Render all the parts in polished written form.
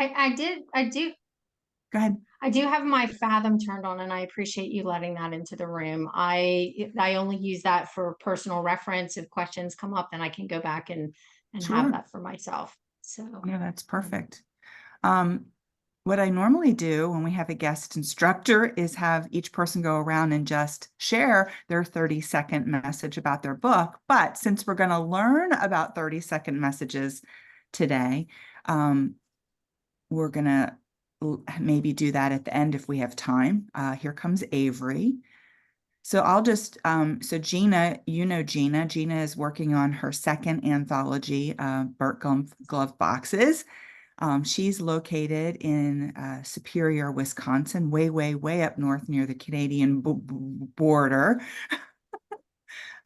I do Go ahead. I do have my Fathom turned on, and I appreciate you letting that into the room. I only use that for personal reference. If questions come up, then I can go back and have Sure. that for myself. So, Yeah, that's um, perfect. Um, what I normally do when we have a guest instructor is have each person go around and just share their 30-second message about their book. But since we're going to learn about 30-second messages today, um, we're going to maybe do that at the end if we have time. Here comes Avery. So I'll just, so Gina, you know Gina. Gina is working on her second anthology, Burt Glove Boxes. She's located in Superior, Wisconsin, way, way, way up north near the Canadian border.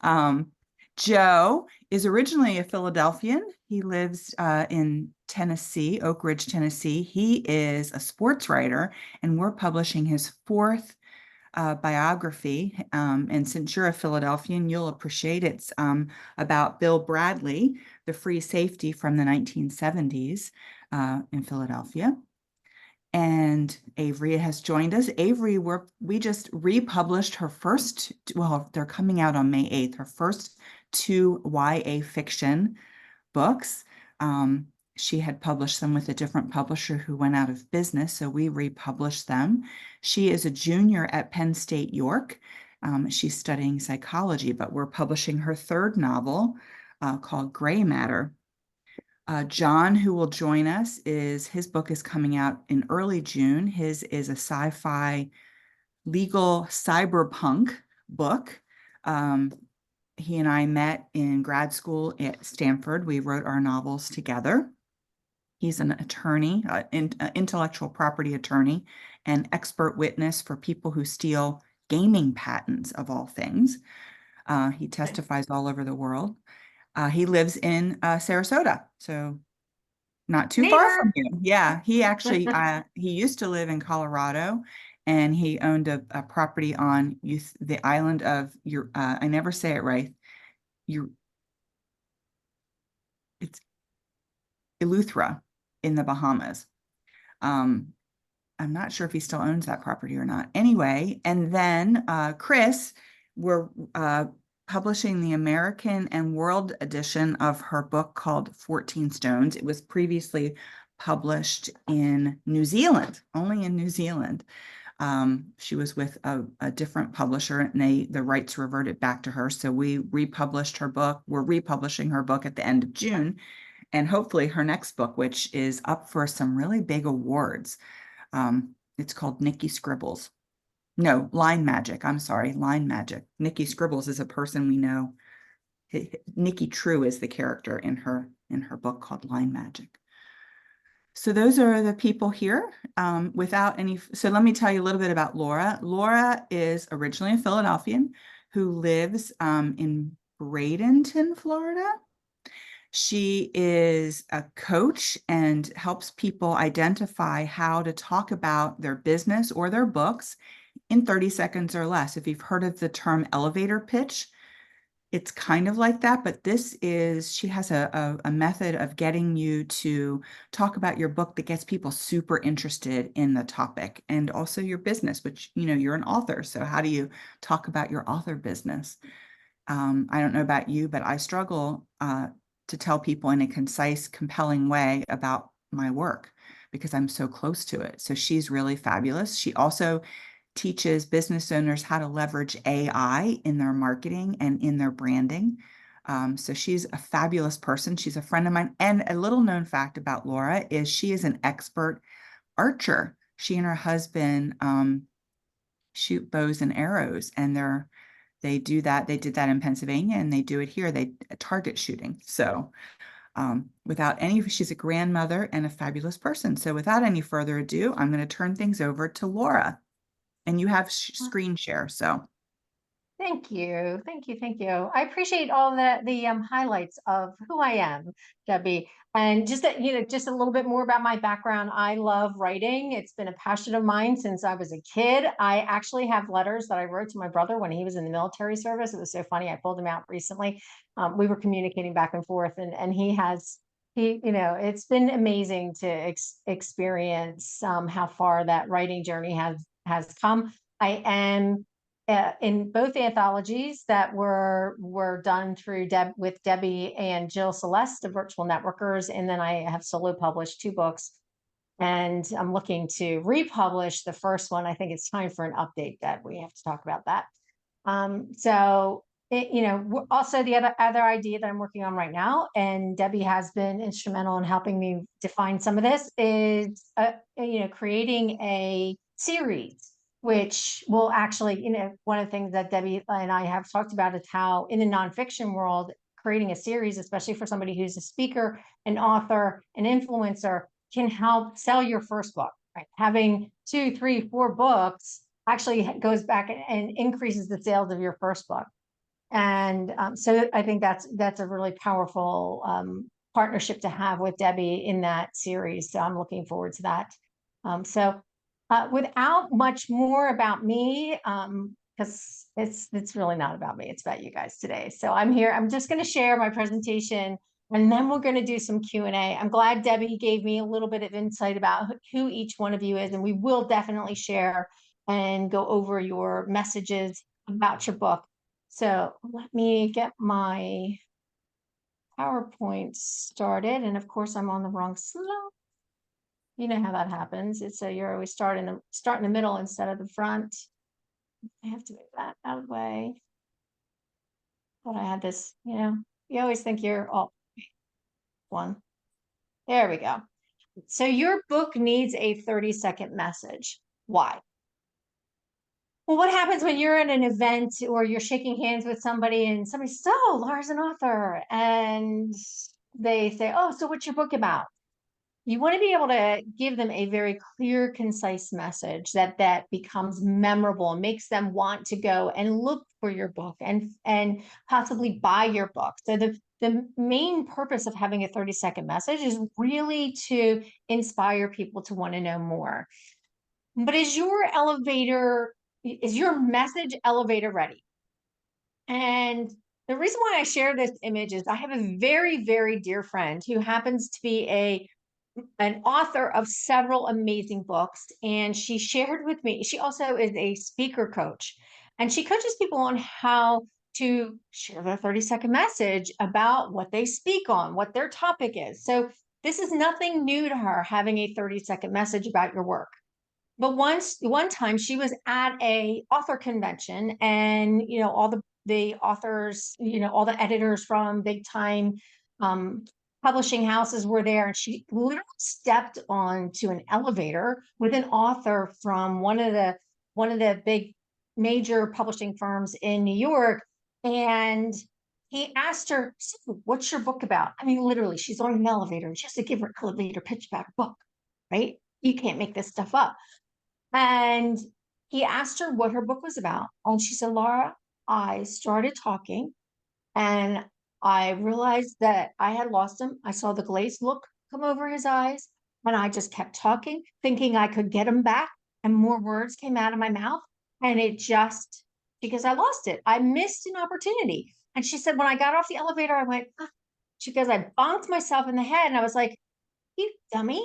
Um, Joe is originally a Philadelphian. He lives in Tennessee, Oak Ridge, Tennessee. He is a sports writer, and we're publishing his fourth biography. And since you're a Philadelphian, you'll appreciate it's about Bill Bradley, the free safety from the 1970s in Philadelphia. And Avery has joined us. Avery, we just republished her first, well, they're coming out on May 8th, her first two YA fiction books. She had published them with a different publisher who went out of business, so we republished them. She is a junior at Penn State York. She's studying psychology, but we're publishing her third novel called Gray Matter. John, who will join us, his book is coming out in early June. His is a sci-fi legal cyberpunk book. He and I met in grad school at Stanford. We wrote our novels together. He's an attorney, intellectual property attorney, and expert witness for people who steal gaming patents, of all things. He testifies all over the world. He lives in Sarasota, so not too far from neighbor. you. Yeah, he actually he used to live in Colorado, and he owned a property on the island of your. I never say it right. You, it's Eleuthera in the Bahamas. Um, I'm not sure if he still owns that property or not. Anyway, and then Chris, we're publishing the American and World edition of her book called 14 Stones. It was previously published in New Zealand, only in New Zealand. She was with a different publisher, and the rights reverted back to her. So we republished her book. We're republishing her book at the end of June, and hopefully her next book, which is up for some really big awards. It's called Nikki Scribbles. No, Line Magic. I'm sorry, Line Magic. Nikki Scribbles is a person we know. Nikki True is the character in her book called Line Magic. So those are the people here. So let me tell you a little bit about Laura. Laura is originally a Philadelphian who lives in Bradenton, Florida. She is a coach and helps people identify how to talk about their business or their books in 30 seconds or less. If you've heard of the term elevator pitch, it's kind of like that, but she has a method of getting you to talk about your book that gets people super interested in the topic, and also your business, which, you're an author. So how do you talk about your author business? I don't know about you, but I struggle to tell people in a concise, compelling way about my work because I'm so close to it. So she's really fabulous. She also teaches business owners how to leverage AI in their marketing and in their branding. So she's a fabulous person. She's a friend of mine. And a little known fact about Laura is she is an expert archer. She and her husband shoot bows and arrows, and they do that. They did that in Pennsylvania, and they do it here. They target shooting. So she's a grandmother and a fabulous person. So without any further ado, I'm going to turn things over to Laura. And you have screen share, so. Thank you. Thank you. Thank you. I appreciate all the highlights of who I am, Debbie. And just a little bit more about my background. I love writing. It's been a passion of mine since I was a kid. I actually have letters that I wrote to my brother when he was in the military service. It was so funny. I pulled them out recently. We were communicating back and forth, and he has It's been amazing to experience how far that writing journey has come. I am in both anthologies that were done through with Debbie and Jill Celeste, the Virtual Networkers, and then I have solo published 2 books, and I'm looking to republish the first one. I think it's time for an update, that we have to talk about that. So also the other idea that I'm working on right now, and Debbie has been instrumental in helping me define some of this, is creating a series, which will actually, one of the things that Debbie and I have talked about is how in the nonfiction world, creating a series, especially for somebody who's a speaker, an author, an influencer, can help sell your first book. Right? Having 2, 3, 4 books actually goes back and increases the sales of your first book. And so I think that's a really powerful partnership to have with Debbie in that series. So I'm looking forward to that. Without much more about me, because it's really not about me, it's about you guys today. So I'm here. I'm just going to share my presentation, and then we're going to do some Q&A. I'm glad Debbie gave me a little bit of insight about who each one of you is, and we will definitely share and go over your messages about your book. So let me get my PowerPoint started. And of course, I'm on the wrong slide. You know how that happens. It's you're always start in the middle instead of the front. I have to move that out of the way. But I had this, you always think you're one. There we go. So your book needs a 30-second message. Why? Well, what happens when you're at an event or you're shaking hands with somebody and somebody says, "Oh, Laura's an author," and they say, "Oh, so what's your book about?" You want to be able to give them a very clear, concise message that becomes memorable and makes them want to go and look for your book and possibly buy your book. So the main purpose of having a 30-second message is really to inspire people to want to know more. But is your message elevator ready? And the reason why I share this image is I have a very, very dear friend who happens to be an author of several amazing books. And she shared with me, she also is a speaker coach, and she coaches people on how to share their 30-second message about what they speak on, what their topic is. So this is nothing new to her, having a 30-second message about your work. But one time she was at a author convention, and all the authors, all the editors from big time publishing houses were there, and she literally stepped onto an elevator with an author from one of the big major publishing firms in New York, and he asked her, "So, what's your book about?" I mean, literally, she's on an elevator and she has to give her an elevator pitch about her book, right? You can't make this stuff up. And he asked her what her book was about. And she said, "Laura, I started talking and I realized that I had lost him. I saw the glazed look come over his eyes, and I just kept talking, thinking I could get him back. And more words came out of my mouth. And it just, because I lost it, I missed an opportunity." And she said, "When I got off the elevator, I went, ah." She goes, "I bonked myself in the head." And I was like, "You dummy.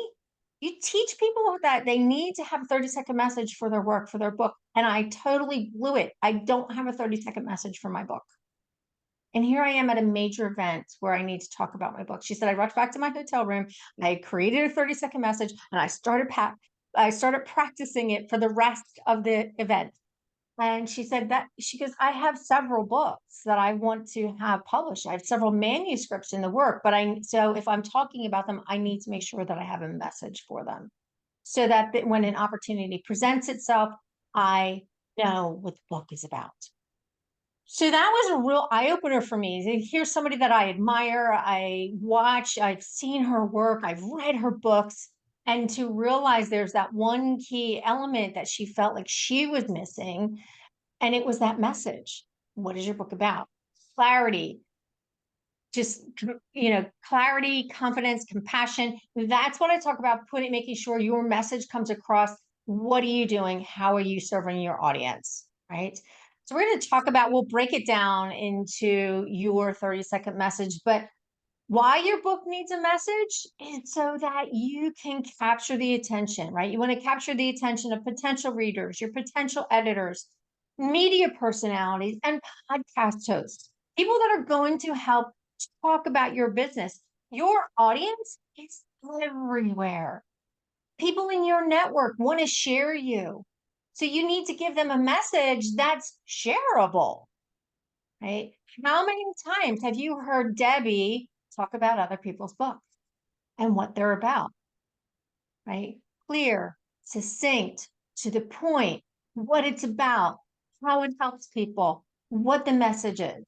You teach people that they need to have a 30-second message for their work, for their book." And I totally blew it. I don't have a 30-second message for my book. And here I am at a major event where I need to talk about my book. She said, "I rushed back to my hotel room. I created a 30-second message, and I started practicing it for the rest of the event." And she said that she goes, "I have several books that I want to have published. I have several manuscripts in the work, but so if I'm talking about them, I need to make sure that I have a message for them, so that when an opportunity presents itself, I know what the book is about." So that was a real eye opener for me. Here's somebody that I admire, I watch, I've seen her work, I've read her books, and to realize there's that one key element that she felt like she was missing, and it was that message. What is your book about? Clarity, just, clarity, confidence, compassion. That's what I talk about, making sure your message comes across. What are you doing? How are you serving your audience? Right. So we'll break it down into your 30-second message, but Why your book needs a message is so that you can capture the attention, right? You want to capture the attention of potential readers, your potential editors, media personalities, and podcast hosts, people that are going to help talk about your business. Your audience is everywhere. People in your network want to share you. So you need to give them a message that's shareable, right? How many times have you heard Debbie talk about other people's books and what they're about, right? Clear, succinct, to the point, what it's about, how it helps people, what the message is.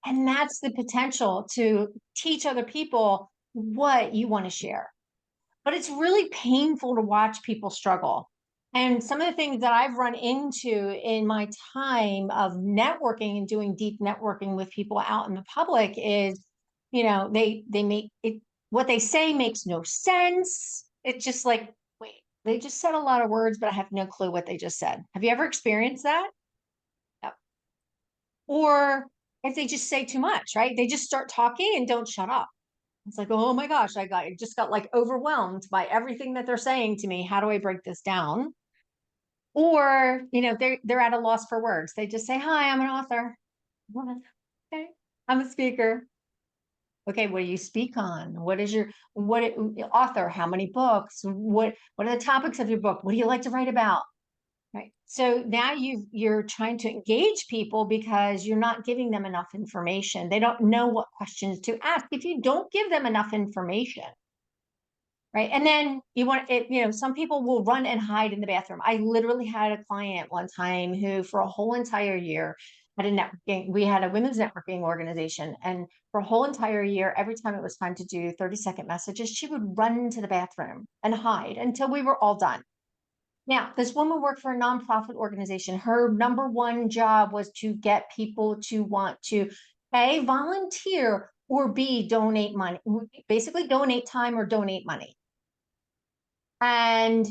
And that's the potential to teach other people what you want to share. But it's really painful to watch people struggle. And some of the things that I've run into in my time of networking and doing deep networking with people out in the public is, they make it, what they say makes no sense. It's just like, wait, they just said a lot of words, but I have no clue what they just said. Have you ever experienced that? Yep. Or if they just say too much, right? They just start talking and don't shut up. It's like, oh my gosh, I just got like overwhelmed by everything that they're saying to me. How do I break this down? Or, they're at a loss for words. They just say, hi, I'm an author. Okay. I'm a speaker. Okay, what do you speak on? What author? How many books? What are the topics of your book? What do you like to write about? Right. So now you're trying to engage people because you're not giving them enough information. They don't know what questions to ask if you don't give them enough information. Right. And then you want it, some people will run and hide in the bathroom. I literally had a client one time who, for a whole entire year, had a networking, we had a women's networking organization. And for a whole entire year, every time it was time to do 30-second messages, she would run to the bathroom and hide until we were all done. Now, this woman worked for a nonprofit organization. Her number one job was to get people to want to A, volunteer, or B, donate money, basically donate time or donate money. And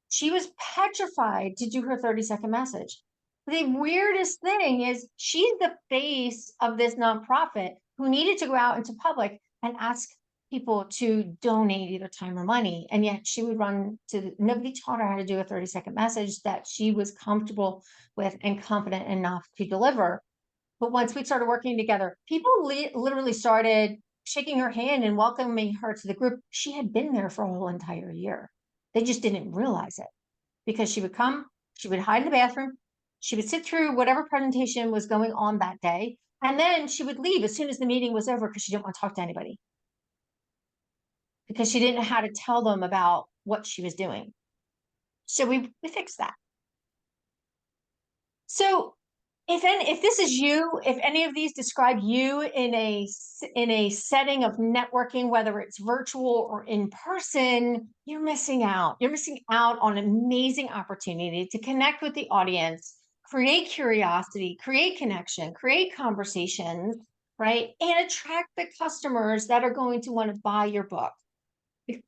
she was petrified to do her 30-second message. The weirdest thing is she's the face of this nonprofit who needed to go out into public and ask people to donate either time or money. And yet she would run to, nobody taught her how to do a 30-second message that she was comfortable with and confident enough to deliver. But once we started working together, people literally started shaking her hand and welcoming her to the group. She had been there for a whole entire year. They just didn't realize it because she would come, she would hide in the bathroom, she would sit through whatever presentation was going on that day, and then she would leave as soon as the meeting was over because she didn't want to talk to anybody, because she didn't know how to tell them about what she was doing. So we fixed that. So if this is you, if any of these describe you in a setting of networking, whether it's virtual or in person, you're missing out. You're missing out on an amazing opportunity to connect with the audience, create curiosity, create connection, create conversations, right? And attract the customers that are going to want to buy your book.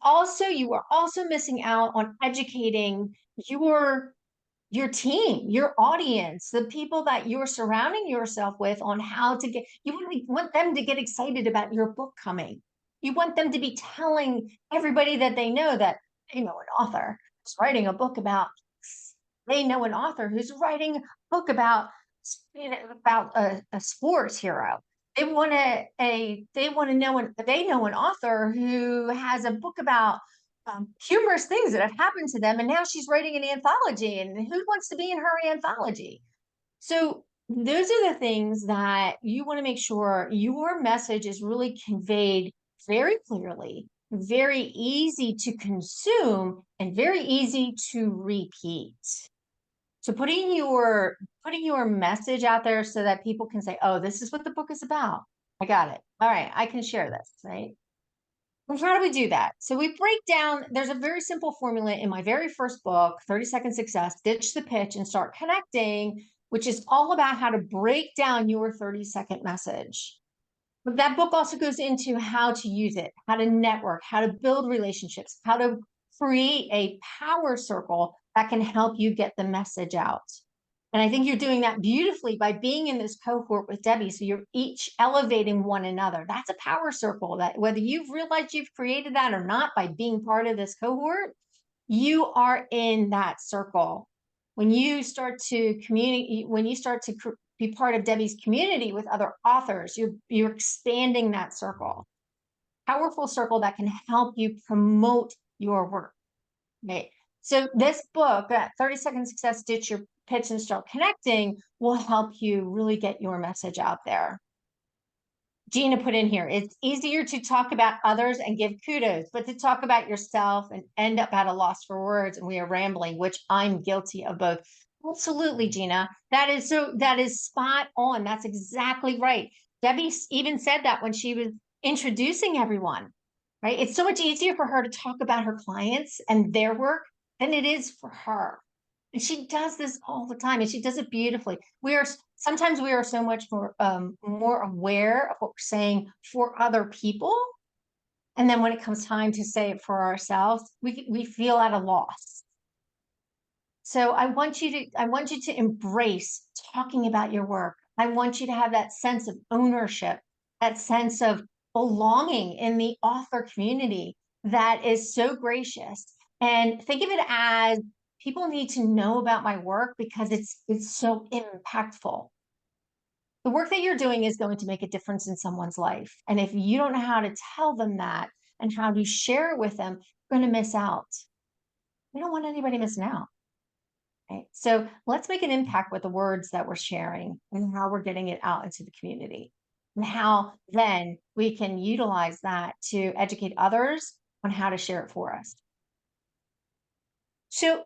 Also, you are also missing out on educating your team, your audience, the people that you're surrounding yourself with on how to get, you want them to get excited about your book coming. You want them to be telling everybody that they know that they know an author who's writing a book about, they know an author who's writing a book about, about a sports hero. They want to know, they know an author who has a book about humorous things that have happened to them, and now she's writing an anthology, and who wants to be in her anthology? So those are the things that you want to make sure your message is really conveyed very clearly, very easy to consume, and very easy to repeat. So putting your message out there so that people can say, oh, this is what the book is about. I got it. All right, I can share this, right? Well, how do we do that? So we break down, there's a very simple formula in my very first book, 30-Second Success, Ditch the Pitch and Start Connecting, which is all about how to break down your 30-second message. But that book also goes into how to use it, how to network, how to build relationships, how to create a power circle that can help you get the message out. And I think you're doing that beautifully by being in this cohort with Debbie. So you're each elevating one another. That's a power circle, that whether you've realized you've created that or not by being part of this cohort, you are in that circle. When you start to communicate, when you start to be part of Debbie's community with other authors, you're expanding that circle. Powerful circle that can help you promote your work. Right. So this book, that 30-second success, ditch your pitch and start connecting, will help you really get your message out there. Gina put in here, it's easier to talk about others and give kudos, but to talk about yourself and end up at a loss for words and we are rambling, which I'm guilty of both. Absolutely, Gina. That is spot on. That's exactly right. Debbie even said that when she was introducing everyone, right? It's so much easier for her to talk about her clients and their work than it is for her. And she does this all the time, and she does it beautifully. Sometimes we are so much more aware of what we're saying for other people, and then when it comes time to say it for ourselves, we feel at a loss. So I want you to embrace talking about your work. I want you to have that sense of ownership, that sense of belonging in the author community that is so gracious. And think of it as people need to know about my work because it's so impactful. The work that you're doing is going to make a difference in someone's life. And if you don't know how to tell them that and how to share it with them, you're going to miss out. We don't want anybody missing out. Right? So let's make an impact with the words that we're sharing and how we're getting it out into the community, and how then we can utilize that to educate others on how to share it for us. So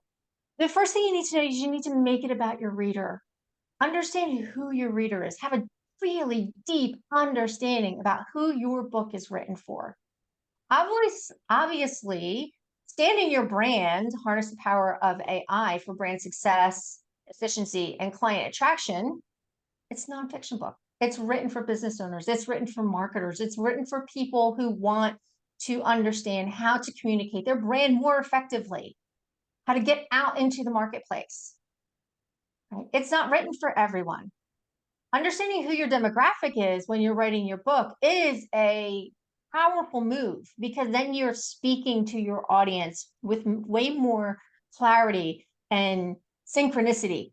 the first thing you need to know is you need to make it about your reader. Understand who your reader is. Have a really deep understanding about who your book is written for. Obviously, stand in your brand, harness the power of AI for brand success, efficiency, and client attraction. It's a nonfiction book. It's written for business owners. It's written for marketers. It's written for people who want to understand how to communicate their brand more effectively, how to get out into the marketplace. Right? It's not written for everyone. Understanding who your demographic is when you're writing your book is a powerful move, because then you're speaking to your audience with way more clarity and synchronicity.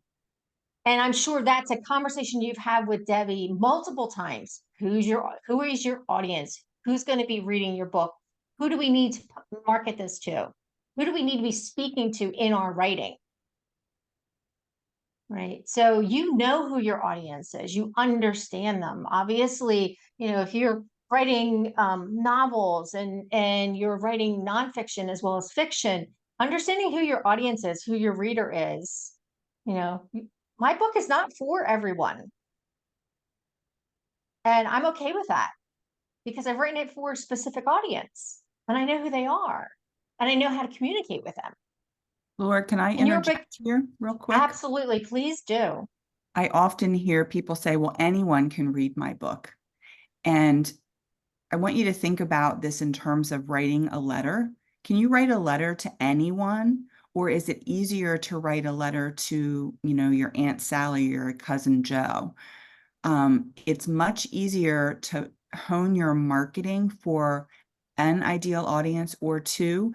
And I'm sure that's a conversation you've had with Debbie multiple times. Who is your audience? Who's going to be reading your book? Who do we need to market this to? Who do we need to be speaking to in our writing? Right. So you know who your audience is, you understand them. Obviously, if you're writing novels and you're writing nonfiction as well as fiction, understanding who your audience is, who your reader is, my book is not for everyone. And I'm okay with that because I've written it for a specific audience and I know who they are and I know how to communicate with them. Laura, can I And you're a big, interject here real quick? absolutely, please do. I often hear people say, well, anyone can read my book. And I want you to think about this in terms of writing a letter. Can you write a letter to anyone? Or is it easier to write a letter to, your Aunt Sally or your cousin Joe? It's much easier to hone your marketing for an ideal audience or two.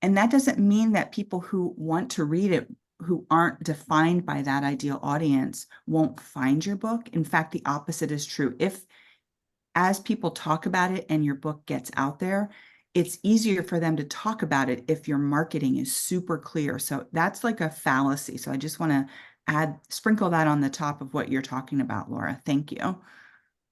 And that doesn't mean that people who want to read it, who aren't defined by that ideal audience, won't find your book. In fact, the opposite is true. If, as people talk about it and your book gets out there, it's easier for them to talk about it if your marketing is super clear. So that's like a fallacy. So I just want to sprinkle that on the top of what you're talking about, Laura. Thank you.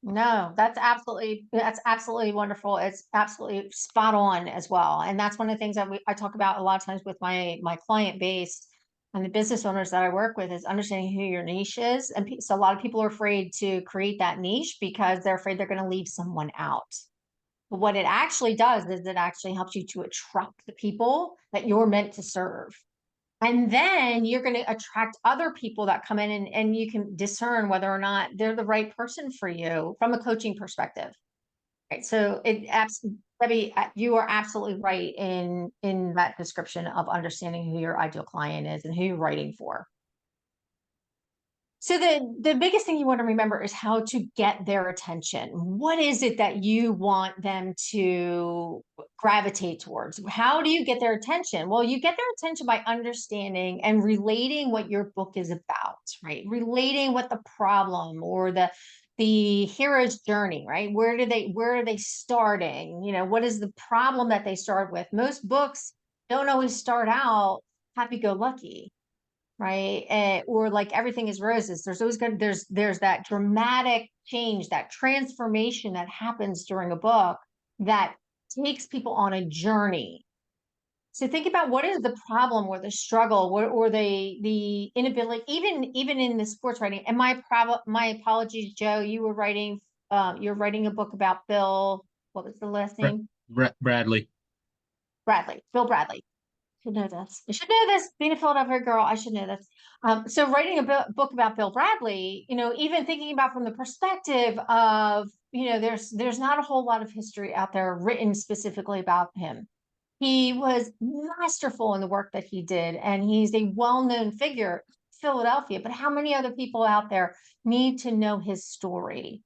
No, that's absolutely wonderful. It's absolutely spot on as well. And that's one of the things that I talk about a lot of times with my client base and the business owners that I work with, is understanding who your niche is. And so a lot of people are afraid to create that niche because they're afraid they're going to leave someone out. But what it actually does is it actually helps you to attract the people that you're meant to serve. And then you're going to attract other people that come in, and you can discern whether or not they're the right person for you from a coaching perspective. Right. So Debbie, you are absolutely right in that description of understanding who your ideal client is and who you're writing for. So the biggest thing you want to remember is how to get their attention. What is it that you want them to gravitate towards? How do you get their attention? Well, you get their attention by understanding and relating what your book is about, right? Relating what the problem or the hero's journey, right? Where are they starting? You know, what is the problem that they start with? Most books don't always start out happy-go-lucky, right? Or like everything is roses. There's always good. There's that dramatic change, that transformation that happens during a book that takes people on a journey. So think about what is the problem or the struggle or the inability, even in the sports writing. And my apologies, Joe. You're writing a book about Bill. What was the last name? Bradley. Bill Bradley. Should know this. I should know this. Being a Philadelphia girl, I should know this. So writing a book about Bill Bradley, you know, even thinking about from the perspective of, you know, there's not a whole lot of history out there written specifically about him. He was masterful in the work that he did, and he's a well-known figure in Philadelphia. But how many other people out there need to know his story?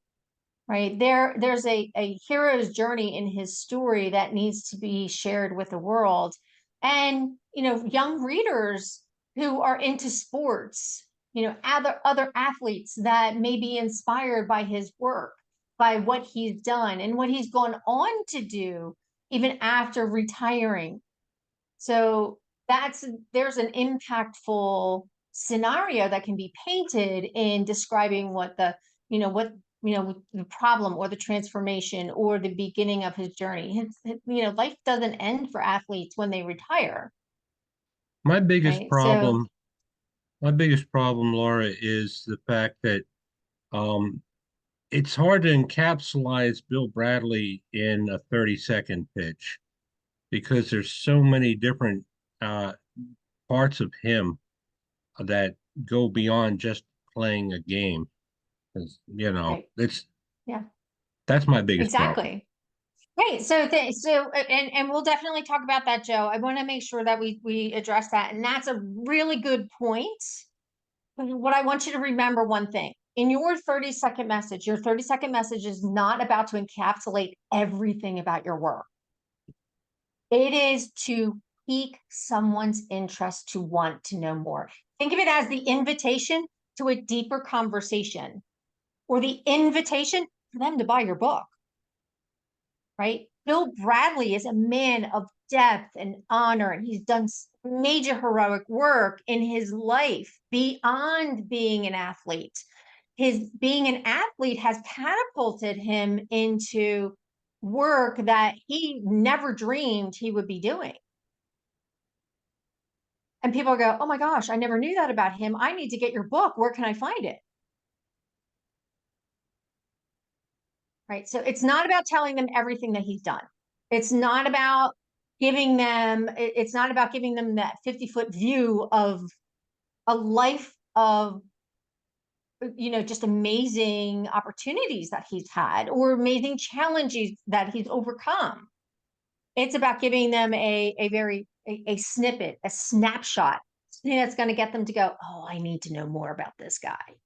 Right there's a hero's journey in his story that needs to be shared with the world. And you know, young readers who are into sports, you know, other athletes that may be inspired by his work, by what he's done and what he's gone on to do even after retiring. So there's an impactful scenario that can be painted in describing what the problem or the transformation or the beginning of his journey. Life doesn't end for athletes when they retire, My biggest right? So problem, my biggest problem, Laura, is the fact that um, it's hard to encapsulate Bill Bradley in a 30-second pitch because there's so many different uh, parts of him that go beyond just playing a game. You know, right, yeah, that's my biggest problem. exactly. Right. And we'll definitely talk about that, Joe. I want to make sure that we address that. And that's a really good point. But what I want you to remember one thing. In your 30-second message, your 30-second message is not about to encapsulate everything about your work. It is to pique someone's interest to want to know more. Think of it as the invitation to a deeper conversation or the invitation for them to buy your book. Right? Bill Bradley is a man of depth and honor, and he's done major heroic work in his life beyond being an athlete. His being an athlete has catapulted him into work that he never dreamed he would be doing. And people go, "Oh my gosh, I never knew that about him. I need to get your book. Where can I find it?" Right. So it's not about telling them everything that he's done. It's not about it's not about giving them that 50-foot view of a life of, just amazing opportunities that he's had or amazing challenges that he's overcome. It's about giving them a snippet, a snapshot, something that's going to get them to go, "Oh, I need to know more about this guy."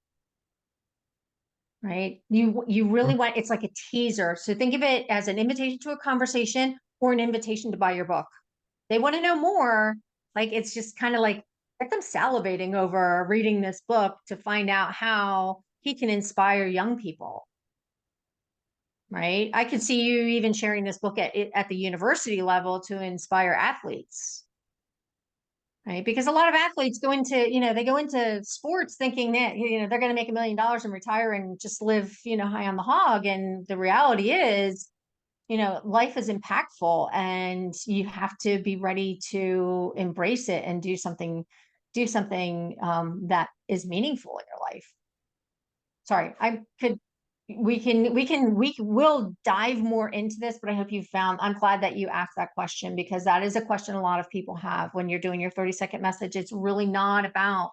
Right? You really want, it's like a teaser. So think of it as an invitation to a conversation or an invitation to buy your book. They want to know more. Like it's just kind of like get them salivating over reading this book to find out how he can inspire young people. Right? I could see you even sharing this book at the university level to inspire athletes. Right. Because a lot of athletes they go into sports thinking that, they're going to make $1 million and retire and just live, high on the hog. And the reality is, life is impactful and you have to be ready to embrace it and do something that is meaningful in your life. Sorry, we will dive more into this, but I hope I'm glad that you asked that question because that is a question a lot of people have when you're doing your 30-second message. It's really not about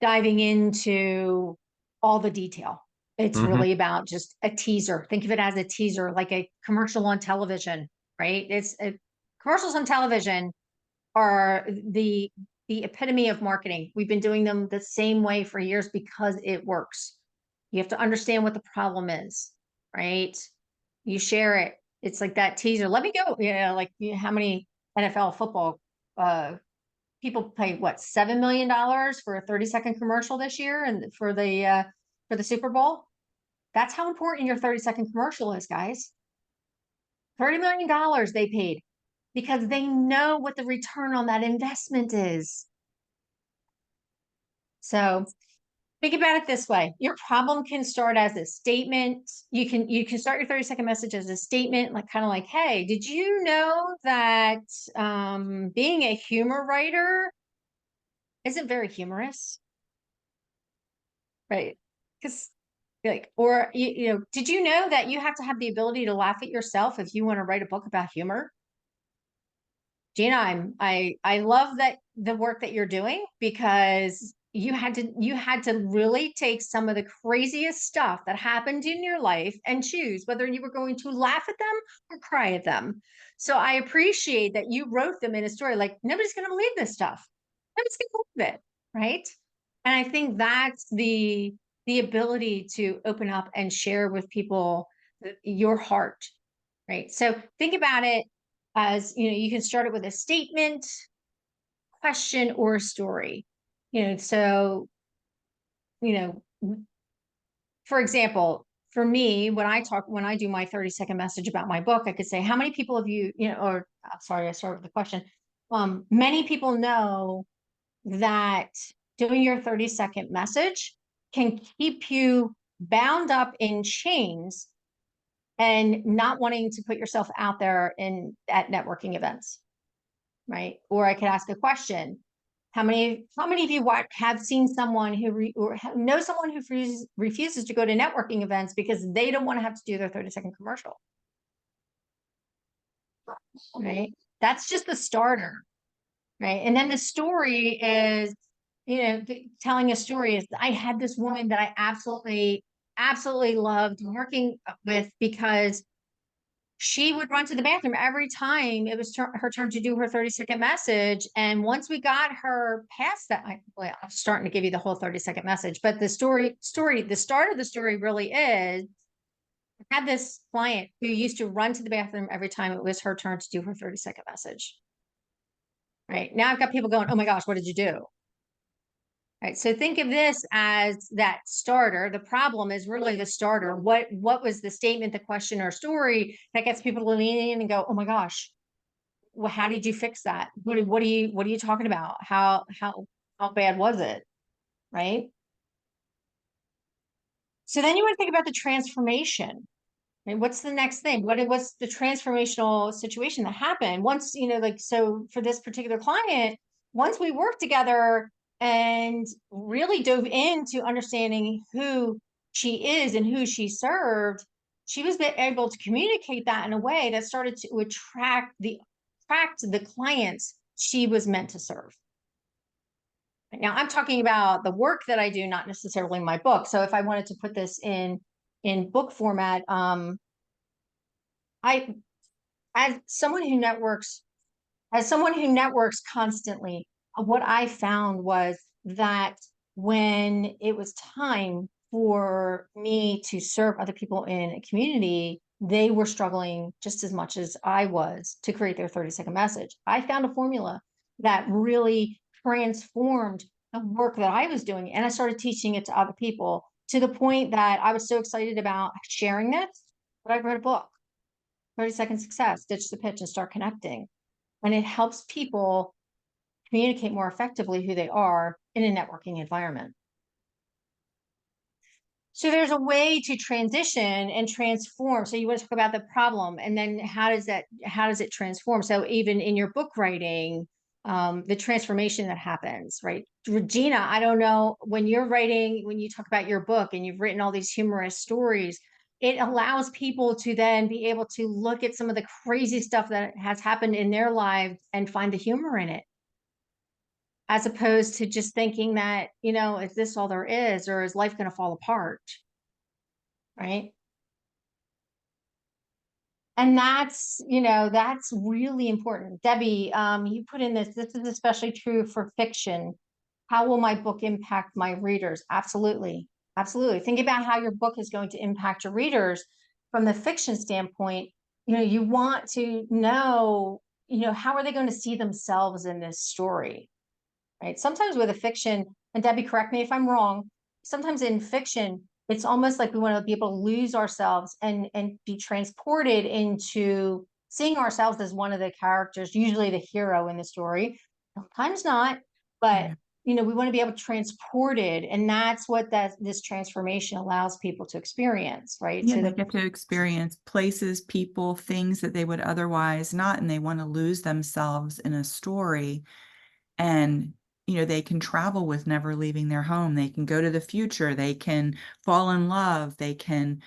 diving into all the detail. It's Hmm. really about just a teaser. Think of it as a teaser, like a commercial on television, right? Commercials on television are the epitome of marketing. We've been doing them the same way for years because it works. You have to understand what the problem is, right? You share it. It's like that teaser. Let me go. Like how many NFL football people pay what, $7 million for a 30-second commercial this year and for the Super Bowl? That's how important your 30-second commercial is, guys. $30 million they paid because they know what the return on that investment is. So think about it this way. Your problem can start as a statement. You can start your 30-second message as a statement, like kind of like, hey, did you know that being a humor writer isn't very humorous? Right. Because like, or did you know that you have to have the ability to laugh at yourself if you want to write a book about humor? Gina, I love that the work that you're doing because you had to really take some of the craziest stuff that happened in your life and choose whether you were going to laugh at them or cry at them. So I appreciate that you wrote them in a story like nobody's going to believe this stuff. Nobody's going to believe it, right? And I think that's the ability to open up and share with people your heart, right? So think about it as, you can start it with a statement, question, or a story. So, for example, for me, when I do my 30-second message about my book, I could say, how many people have or sorry, I started with the question. Many people know that doing your 30-second message can keep you bound up in chains and not wanting to put yourself out there at networking events, right? Or I could ask a question. How many of you have seen someone who know someone who refuses to go to networking events because they don't want to have to do their 30-second commercial, right? That's just the starter, right? And then the story is, telling a story is, I had this woman that I absolutely loved working with because she would run to the bathroom every time it was her turn to do her 30-second message. And once we got her past that, I'm starting to give you the whole 30-second message, but the start of the story really is, I had this client who used to run to the bathroom every time it was her turn to do her 30-second message. Right now I've got people going, oh my gosh, what did you do? Right. So think of this as that starter. The problem is really the starter. What was the statement, the question, or story that gets people to lean in and go, oh my gosh, well, how did you fix that? What are you talking about? How bad was it? Right. So then you want to think about the transformation. Right? What's the next thing? What's the transformational situation that happened once, so for this particular client, once we worked together and really dove into understanding who she is and who she served, she was able to communicate that in a way that started to attract the clients she was meant to serve. Now I'm talking about the work that I do, not necessarily my book. So if I wanted to put this in book format, I, as someone who networks constantly, what I found was that when it was time for me to serve other people in a community, they were struggling just as much as I was to create their 30-second message. I found a formula that really transformed the work that I was doing, and I started teaching it to other people to the point that I was so excited about sharing this that I wrote a book. 30-second success, ditch the pitch and start connecting. And it helps people communicate more effectively who they are in a networking environment. So there's a way to transition and transform. So you want to talk about the problem, and then how does it transform? So even in your book writing, the transformation that happens, right? Regina, I don't know, when you talk about your book and you've written all these humorous stories, it allows people to then be able to look at some of the crazy stuff that has happened in their lives and find the humor in it, as opposed to just thinking that, is this all there is, or is life going to fall apart? Right. And that's, you know, that's really important. Debbie, you put in this is especially true for fiction. How will my book impact my readers? Absolutely. Absolutely. Think about how your book is going to impact your readers from the fiction standpoint. You know, you want to know, you know, how are they going to see themselves in this story? Right? Sometimes with a fiction, and Debbie, correct me if I'm wrong, sometimes in fiction, it's almost like we want to be able to lose ourselves and be transported into seeing ourselves as one of the characters, usually the hero in the story. Sometimes not, but Yeah. you know, we want to be able to transport it, and that's what this transformation allows people to experience, right? Yeah, So they that get to experience places, people, things that they would otherwise not, and they want to lose themselves in a story. And, you know, they can travel with never leaving their home. They can go to the future. They can fall in love. They can,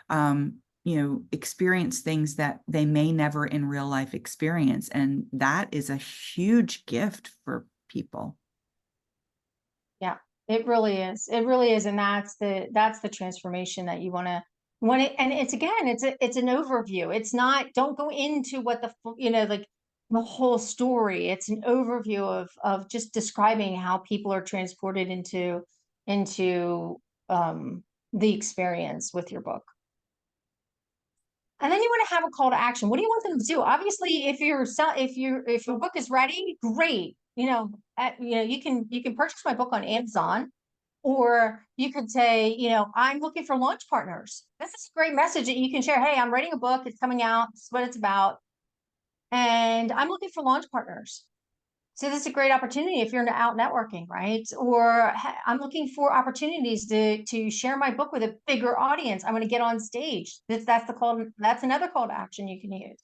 you know, experience things that they may never in real life experience. And that is a huge gift for people. yeah, it really is. It really is. And that's the transformation that you want to, and it's again, it's an overview. It's not, don't go into what you know, like the whole story. It's an overview of just describing how people are transported into the experience with your book. And then you want to have a call to action. What do you want them to do? Obviously, if your book is ready, great. You know, you can purchase my book on Amazon, or you could say, you know, I'm looking for launch partners. This is a great message that you can share. Hey, I'm writing a book. It's coming out. This is what it's about, and I'm looking for launch partners. So this is a great opportunity if you're out networking, right? Or I'm looking for opportunities to share my book with a bigger audience. I want to get on stage. That's the call. That's another call to action you can use,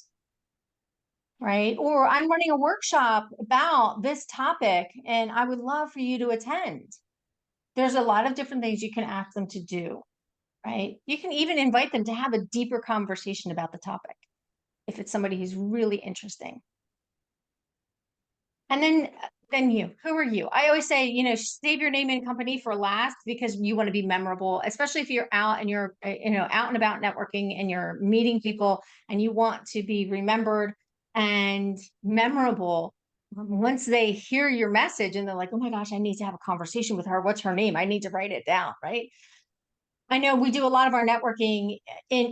right? Or I'm running a workshop about this topic, and I would love for you to attend. There's a lot of different things you can ask them to do, right? You can even invite them to have a deeper conversation about the topic if it's somebody who's really interesting. And then who are you? I always say, you know, save your name and company for last, because you want to be memorable, especially if you're out and you're, you know, out and about networking and you're meeting people and you want to be remembered and memorable. Once they hear your message and they're like, oh my gosh, I need to have a conversation with her. What's her name? I need to write it down, right? I know we do a lot of our networking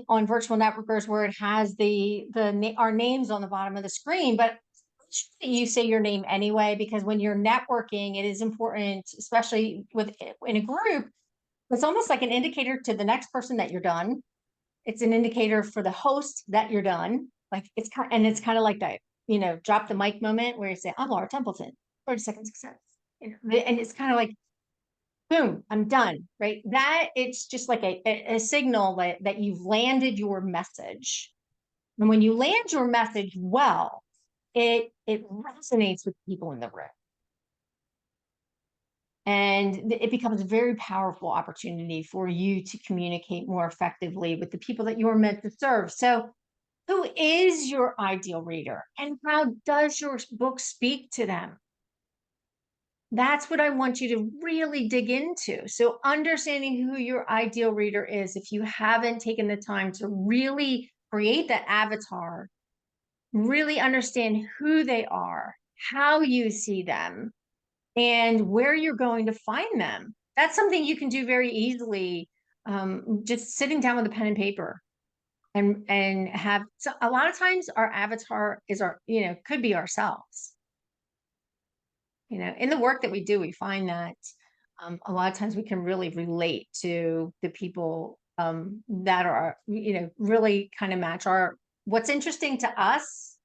on virtual networkers where it has our names on the bottom of the screen, but you say your name anyway, because when you're networking, it is important, especially in a group. It's almost like an indicator to the next person that you're done. It's an indicator for the host that you're done. Like it's kind of like that, you know, drop the mic moment where you say, I'm Laura Templeton, 30 seconds success. You know, and it's kind of like, boom, I'm done, right? That it's just like a signal that you've landed your message. And when you land your message well, it resonates with people in the room. And it becomes a very powerful opportunity for you to communicate more effectively with the people that you're meant to serve. So, who is your ideal reader? And how does your book speak to them? That's what I want you to really dig into. So, understanding who your ideal reader is, if you haven't taken the time to really create that avatar, really understand who they are, how you see them, and where you're going to find them. That's something you can do very easily, just sitting down with a pen and paper. And have, so a lot of times our avatar is you know, could be ourselves. You know, in the work that we do, we find that a lot of times we can really relate to the people that are, you know, really kind of match what's interesting to us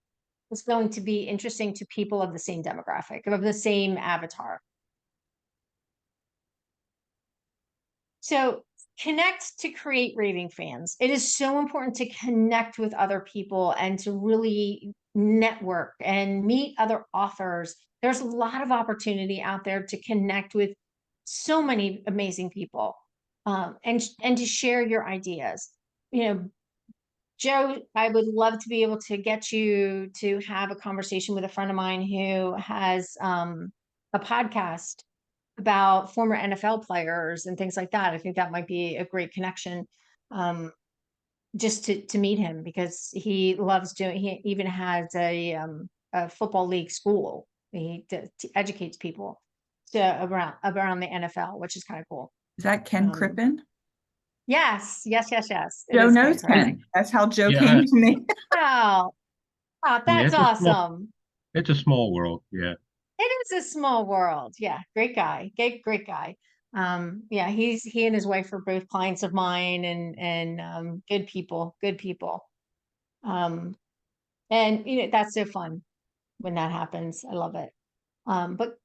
is going to be interesting to people of the same demographic, of the same avatar. So connect to create raving fans. It is so important to connect with other people and to really network and meet other authors. There's a lot of opportunity out there to connect with so many amazing people, and to share your ideas. You know, Joe, I would love to be able to get you to have a conversation with a friend of mine who has a podcast about former NFL players and things like that. I think that might be a great connection. Um, just to meet him, because he loves doing, he even has a football league school. Educates people to around the NFL, which is kind of cool. Is that Ken Crippen? Yes, yes, yes, yes. It Joe is knows Ken. Ken. That's how Joe Yeah, came to me. Oh, oh, yeah, that's awesome. it's a small world. Yeah. It is a small world. Yeah, great guy. Great guy. Yeah, he and his wife are both clients of mine, and good people, good people. Um, and that's so fun when that happens. I love it. But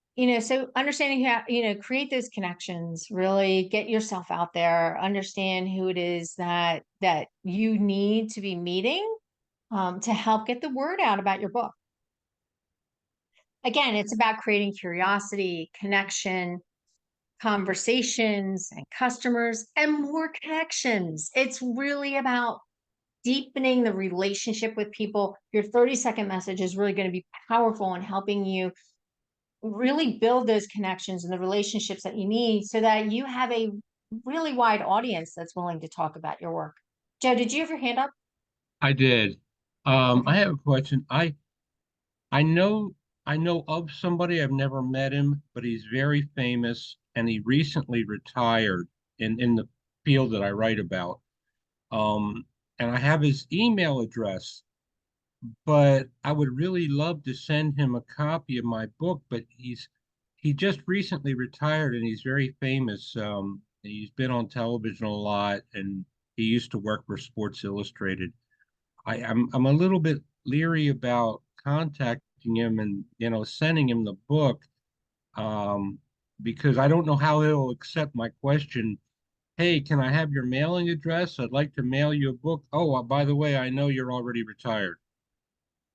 so understanding how, create those connections, really get yourself out there, understand who it is that you need to be meeting, to help get the word out about your book. Again, it's about creating curiosity, connection, conversations, and customers, and more connections. It's really about deepening the relationship with people. Your 30-second message is really going to be powerful in helping you really build those connections and the relationships that you need, so that you have a really wide audience that's willing to talk about your work. Joe, did you have your hand up? I did. Okay. I have a question. I know I know of somebody, I've never met him, but he's very famous and he recently retired in the field that I write about. Um, and I have his email address, but I would really love to send him a copy of my book, but he just recently retired and he's very famous. He's been on television a lot and he used to work for Sports Illustrated. I'm a little bit leery about contacting him and sending him the book, um, because I don't know how he'll accept my question. Hey, can I have your mailing address? I'd like to mail you a book. Oh, by the way, I know you're already retired.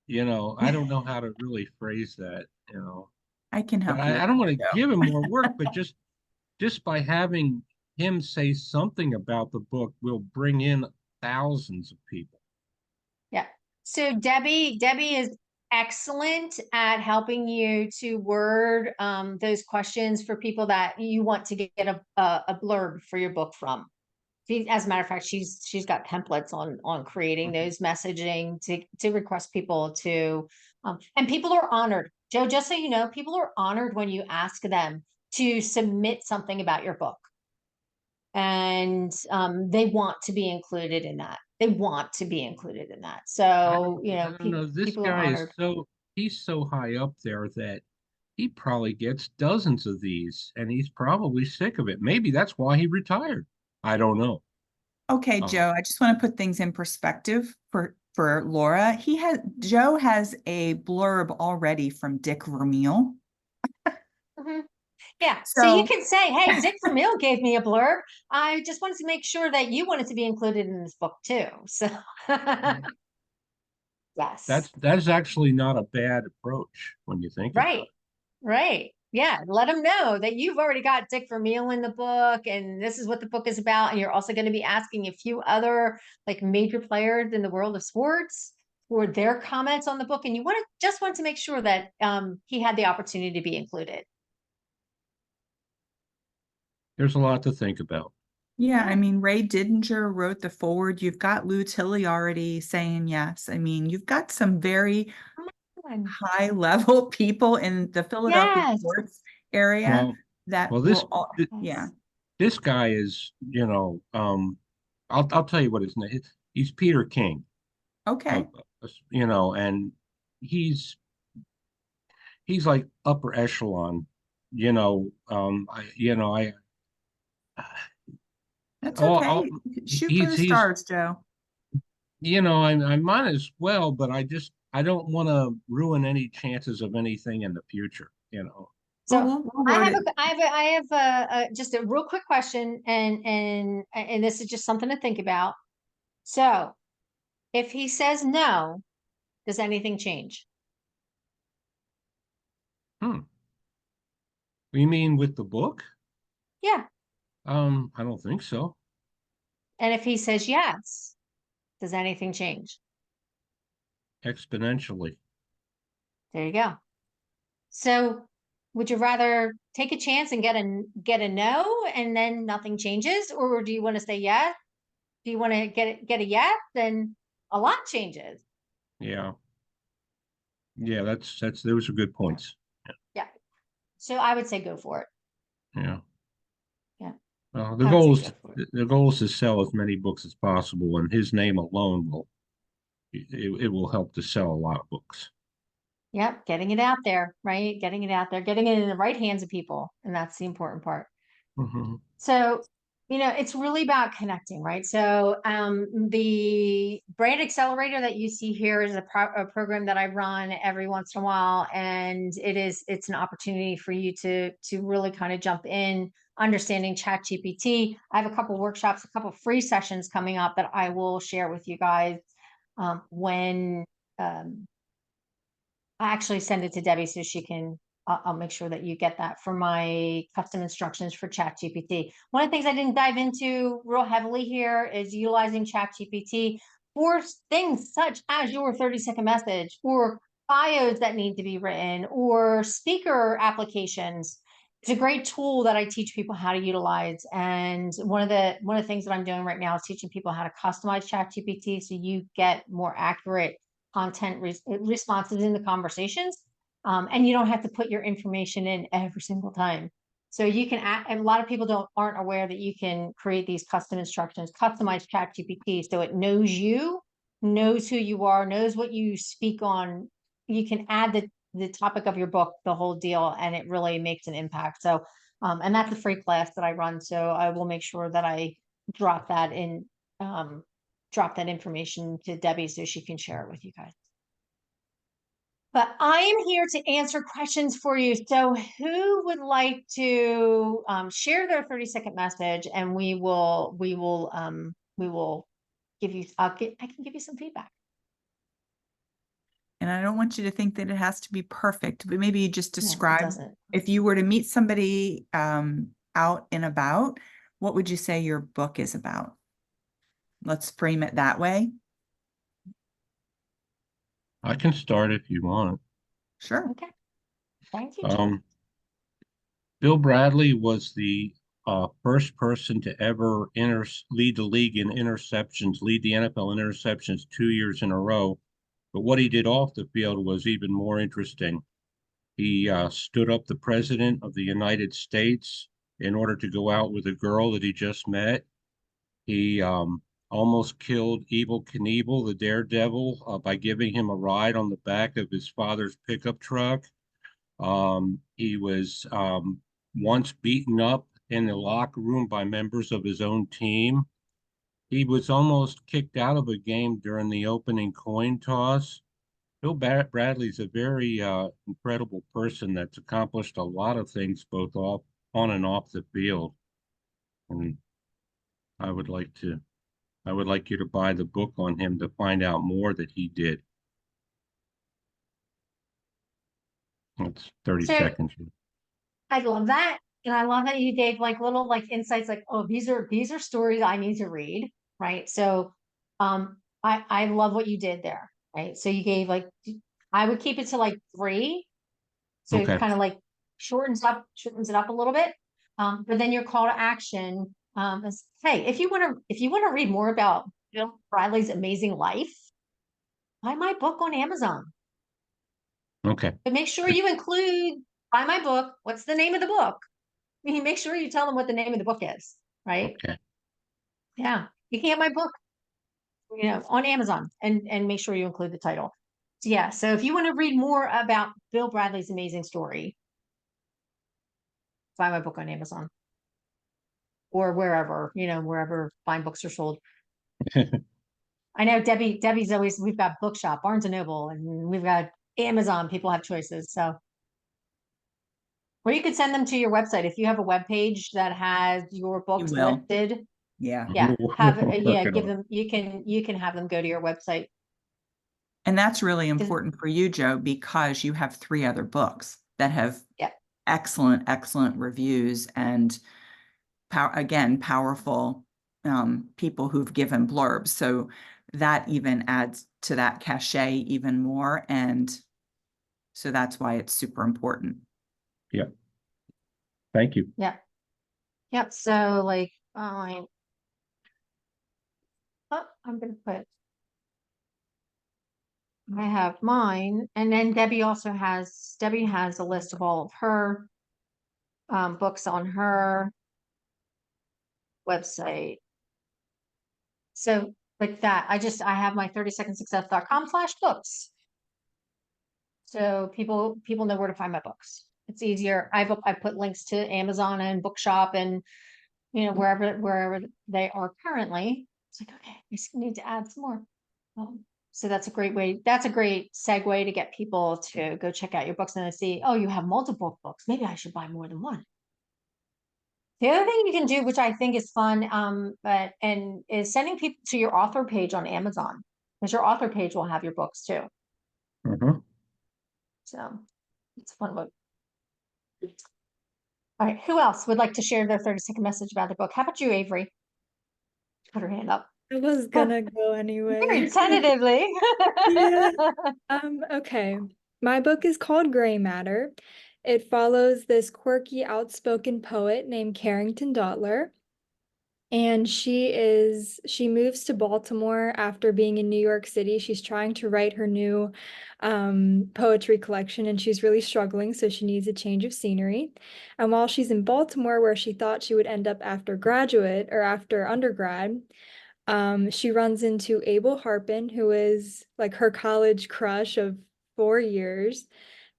I don't know how to really phrase that. I can But help you with I don't want to that, give him more work, but just by having him say something about the book will bring in thousands of people. Yeah. So Debbie is excellent at helping you to word those questions for people that you want to get a blurb for your book from. As a matter of fact, she's got templates on creating Mhm. those messaging to request people to, and people are honored. Joe, just so you know, people are honored when you ask them to submit something about your book, and they want to be included in that. They want to be included in that. So, I don't know. This people are guy is honored. he's so high up there that he probably gets dozens of these and he's probably sick of it. Maybe that's why he retired. I don't know. Okay, Uh, Joe, I just want to put things in perspective for Laura. Joe has a blurb already from Dick Vermeil. Mhm. Yeah. So you So, can say, hey, Dick Vermeil gave me a blurb. I just wanted to make sure that you wanted to be included in this book too. So yes. that's actually not a bad approach when you think about Right. Right. Yeah. Let them know that you've already got Dick Vermeil in the book, and this is what the book is about. And you're also going to be asking a few other like major players in the world of sports for their comments on the book. And you just want to make sure that he had the opportunity to be included. There's a lot to think about. yeah, I Yeah. mean, Ray Didinger wrote the forward. You've got Lou Tilley already saying yes. I mean, you've got some very Come on. high level people in the Philadelphia Yes. sports area Well, that well, will all, th- yeah. Yes. this guy is, I'll tell you what his name is. He's Peter King, uh, Okay. and he's he's like upper echelon. You know, I That's all okay. Shoot for the he's stars, Joe. I might as well, but I don't want to ruin any chances of anything in the future. Well, So we'll I word have it. I have just a real quick question, and this is just something to think about. So if he says no, does anything change? Hmm. You mean with the book? Yeah. I don't think so. And if he says yes, does anything change? Exponentially. There you go. So would you rather take a chance and get a no and then nothing changes, or do you want to say yes Do you want to get a yes? Then a lot changes. Yeah. Yeah, those are good points. Yeah. So I would say go for it. Yeah. Yeah. Well, I would say go for it. the goal is to sell as many books as possible, and his name alone it will help to sell a lot of books. Yep. Getting it out there, right? Getting it out there, getting it in the right hands of people. And that's the important part. Mm-hmm. So, it's really about connecting, right? So, the Brand Accelerator that you see here is a program that I run every once in a while, and it's an opportunity for you to really kind of jump in, understanding ChatGPT. I have a couple workshops, a couple free sessions coming up that I will share with you guys when I actually send it to Debbie so she can, I'll make sure that you get that for my custom instructions for ChatGPT. One of the things I didn't dive into real heavily here is utilizing ChatGPT for things such as your 30-second message, or bios that need to be written, or speaker applications. It's a great tool that I teach people how to utilize. And one of the things that I'm doing right now is teaching people how to customize ChatGPT so you get more accurate content responses in the conversations, and you don't have to put your information in every single time. So you can and a lot of people aren't aware that you can create these custom instructions, customize ChatGPT so it knows you, knows who you are, knows what you speak on. You can add the topic of your book, the whole deal, and it really makes an impact. So, and that's a free class that I run. So I will make sure that I drop that in, drop that information to Debbie so she can share it with you guys. But I am here to answer questions for you. So who would like to share their 30-second message, and we will give you, I can give you some feedback. And I don't want you to think that it has to be perfect, but maybe you just No, it describe, doesn't. if you were to meet somebody out and about, what would you say your book is about? Let's frame it that way. I can start if you want. Sure. Okay. Thank you, Joe. Bill Bradley was the first person to ever lead the league in interceptions, lead the NFL in interceptions 2 years in a row. But what he did off the field was even more interesting. He stood up the president of the United States in order to go out with a girl that he just met. He almost killed Evel Knievel, the daredevil, by giving him a ride on the back of his father's pickup truck. He was once beaten up in the locker room by members of his own team. He was almost kicked out of a game during the opening coin toss. Bill Bradley's a very incredible person that's accomplished a lot of things both on and off the field. And I would like you to buy the book on him to find out more that he did. It's 30 So seconds. I love that. And I love that you gave like little like insights, like, oh, these are stories I need to read. Right. So I love what you did there. Right. So you gave like, I would keep it to like 3. So it Okay. kind of like shortens it up a little bit. But then your call to action is, hey, if you want to read more about Bill Bradley's amazing life, buy my book on Amazon. Okay. But make sure you include, buy my book. What's the name of the book? Make sure you tell them what the name of the book is, right? Okay. Yeah, you can get my book, on Amazon, and make sure you include the title. So yeah, so if you want to read more about Bill Bradley's amazing story, buy my book on Amazon or wherever fine books are sold. I know Debbie's always, we've got Bookshop, Barnes and Noble, and we've got Amazon. People have choices, so. Or you could send them to your website if you have a web page that has your books will. listed. Yeah. Yeah, Working give on them. You can have them go to your website. And that's really important for you, Joe, because you have 3 other books that have Yeah. excellent reviews and powerful people who've given blurbs. So that even adds to that cachet even more. And so that's why it's super important. Yeah. Thank you. Yeah. Yep. So like, I'm gonna put, I have mine, and then Debbie has a list of all of her books on her website. So like that, I have my 30secondsuccess.com/books. So people know where to find my books. It's easier. I put links to Amazon and Bookshop and wherever they are currently. It's like, okay, we need to add some more. So that's a great way. That's a great segue to get people to go check out your books and they see, oh, you have multiple books. Maybe I should buy more than one. The other thing you can do, which I think is fun, is sending people to your author page on Amazon, because your author page will have your books too. Mhm. So it's a fun book. All right, who else would like to share their 30-second message about the book? How about you, Avery? Put her hand up. I was gonna go Very anyway. tentatively. Yeah. Okay. My book is called Gray Matter. It follows this quirky, outspoken poet named Carrington Dottler. And she moves to Baltimore after being in New York City. She's trying to write her new poetry collection and she's really struggling, so she needs a change of scenery. And while she's in Baltimore, where she thought she would end up after graduate or after undergrad, she runs into Abel Harpin, who is like her college crush of 4 years,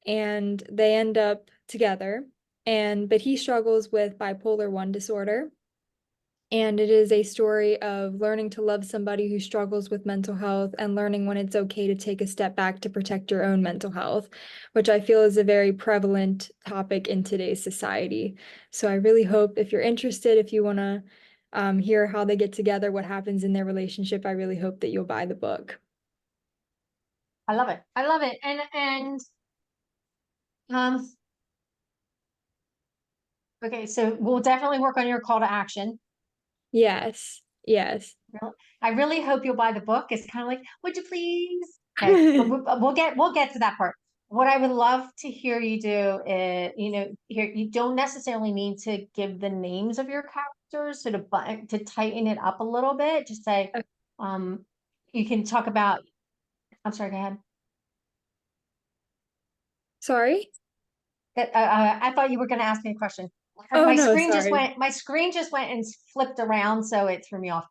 and they end up together. But he struggles with bipolar 1 disorder. And it is a story of learning to love somebody who struggles with mental health and learning when it's okay to take a step back to protect your own mental health, which I feel is a very prevalent topic in today's society. So I really hope if you're interested, if you want to hear how they get together, what happens in their relationship, I really hope that you'll buy the book. I love it. I love it. Um, okay, so we'll definitely work on your call to action. Yes, yes. I really hope you'll buy the book. It's kind of like, would you please? Okay, but we'll get to that part. What I would love to hear you do is, here you don't necessarily need to give the names of your characters, so to tighten it up a little bit. Just say, you can talk about. I'm sorry, go ahead. Sorry? I thought you were going to ask me a question. Oh, My no, screen just sorry. went and flipped around, so it threw me off.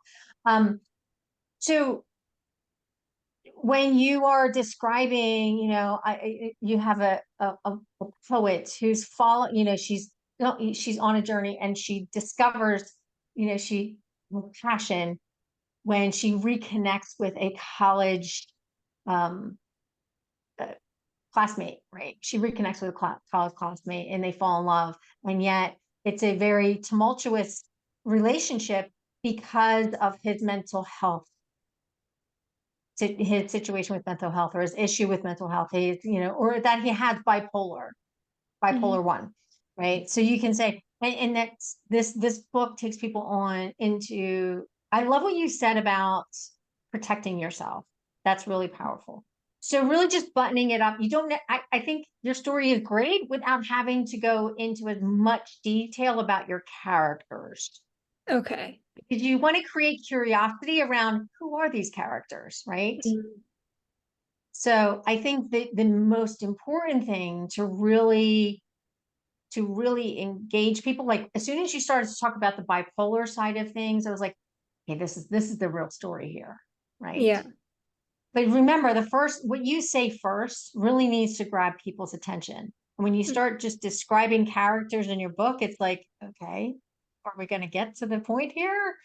So when you are describing, you have a poet who's she's on a journey and she discovers, she with passion when she reconnects with a college um, uh, classmate, right? She reconnects with a college classmate and they fall in love. And yet it's a very tumultuous relationship because of his mental health, his situation with mental health or his issue with mental health, or that he has bipolar Mhm. 1, right? So you can say, and that's this book takes people on into, I love what you said about protecting yourself. That's really powerful. So really just buttoning it up. You don't, I think your story is great without having to go into as much detail about your characters. Okay. Because you want to create curiosity around who are these characters, right? Mhm. So I think that the most important thing to really engage people, like as soon as you started to talk about the bipolar side of things, I was like, okay, this is the real story here, right? Yeah. But remember, what you say first really needs to grab people's attention. And when you start just describing characters in your book, it's like, okay, are we going to get to the point here?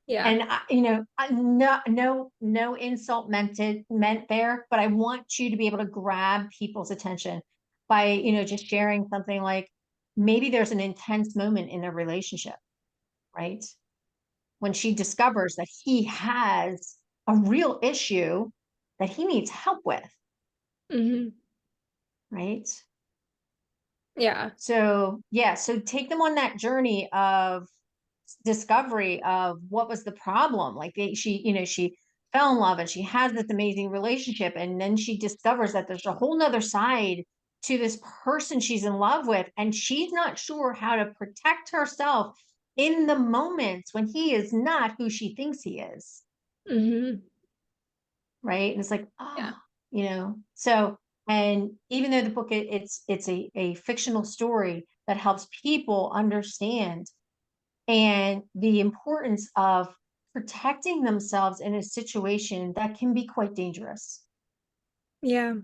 Yeah. And no insult meant there, but I want you to be able to grab people's attention by, just sharing something like maybe there's an intense moment in their relationship, right? When she discovers that he has a real issue that he needs help with, Hmm. right? Yeah. So yeah, so take them on that journey of discovery of what was the problem. Like she fell in love and she has this amazing relationship, and then she discovers that there's a whole nother side to this person she's in love with, and she's not sure how to protect herself in the moments when he is not who she thinks he is. Hmm. right? And it's like, Yeah. so, and even though the book, it's a fictional story that helps people understand and the importance of protecting themselves in a situation that can be quite dangerous. Yeah.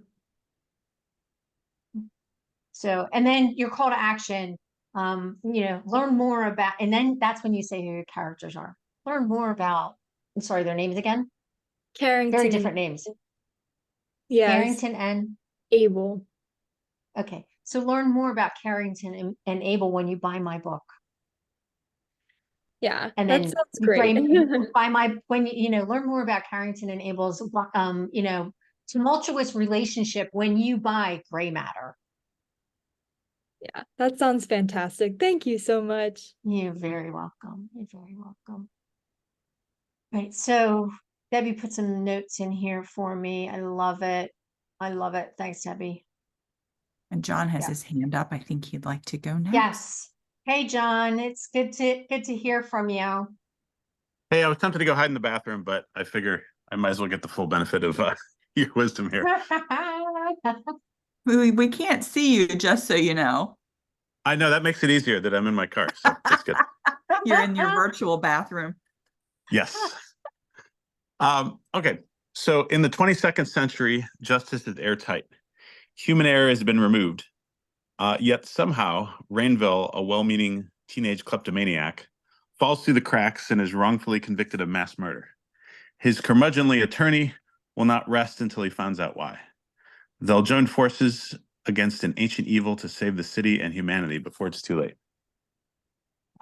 So, and then your call to action, learn more about, and then that's when you say who your characters are. Learn more about, I'm sorry, their names again. Very Carrington and different names. yes, Carrington and, Abel. okay. So learn more about Carrington and Abel when you buy my book. Yeah, And that then sounds you great. buy my, when learn more about Carrington and Abel's, tumultuous relationship when you buy Gray Matter. Yeah, that sounds fantastic. Thank you so much. You're very welcome. You're very welcome. Right. So Debbie put some notes in here for me. I love it. I love it. Thanks, Debbie. And John has Yeah. his hand up. I think he'd like to go next. Yes. Hey, John, it's good to hear from you. Hey, I was tempted to go hide in the bathroom, but I figure I might as well get the full benefit of your wisdom here. We can't see you, just so you know. I know that makes it easier that I'm in my car, so that's good. You're in your virtual bathroom. Yes. Okay. So in the 22nd century, justice is airtight. Human error has been removed. Yet somehow, Rainville, a well-meaning teenage kleptomaniac, falls through the cracks and is wrongfully convicted of mass murder. His curmudgeonly attorney will not rest until he finds out why. They'll join forces against an ancient evil to save the city and humanity before it's too late.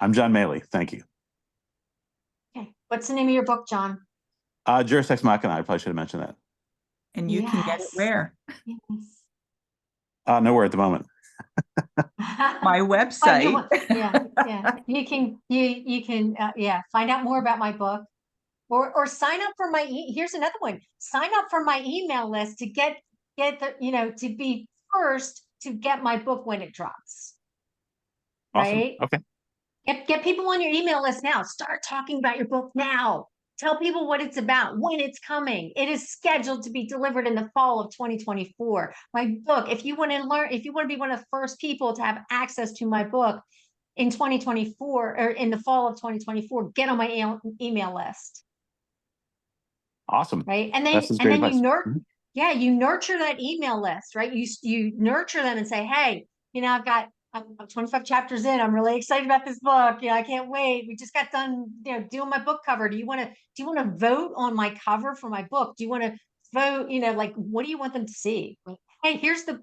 I'm John Maley. Thank you. Okay. What's the name of your book, John? Juris Ex Machina. I probably should have mentioned that. And you can get it Yes. where? Yes. Nowhere at the moment. My website. Yeah. You can find out more about my book or sign up for my here's another one. Sign up for my email list to get to be first to get my book when it drops. Awesome. Right? Okay. Get people on your email list now. Start talking about your book now. Tell people what it's about, when it's coming. It is scheduled to be delivered in the fall of 2024. My book, if you want to be one of the first people to have access to my book in 2024 or in the fall of 2024, get on my email list. Awesome. Right. And That's then great you advice. you nurture that email list, right? You nurture them and say, hey, I'm 25 chapters in. I'm really excited about this book. I can't wait. We just got done, doing my book cover. Do you want to vote on my cover for my book? Do you want to vote, what do you want them to see? Like, hey, here's the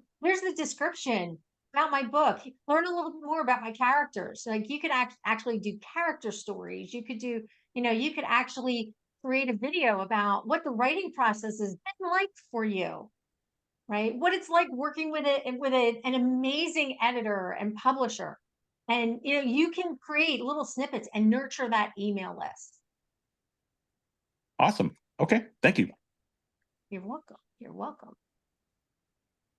description about my book. Learn a little bit more about my characters. Like you could actually do character stories. You could do, you could actually create a video about what the writing process has been like for you. Right? What it's like working with an amazing editor and publisher. And you can create little snippets and nurture that email list. Awesome. Okay. Thank you. You're welcome. You're welcome.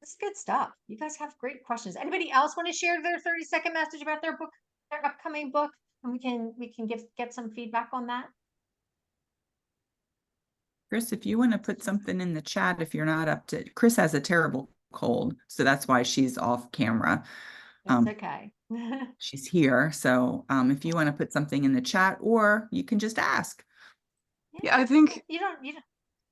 This is good stuff. You guys have great questions. Anybody else want to share their 30-second message about their book, their upcoming book? And we can get some feedback on that. Chris, if you want to put something in the chat, if you're not up to, Chris has a terrible cold, so that's why she's off camera. That's okay. She's here. So if you want to put something in the chat, or you can just ask. Yeah, I think you don't.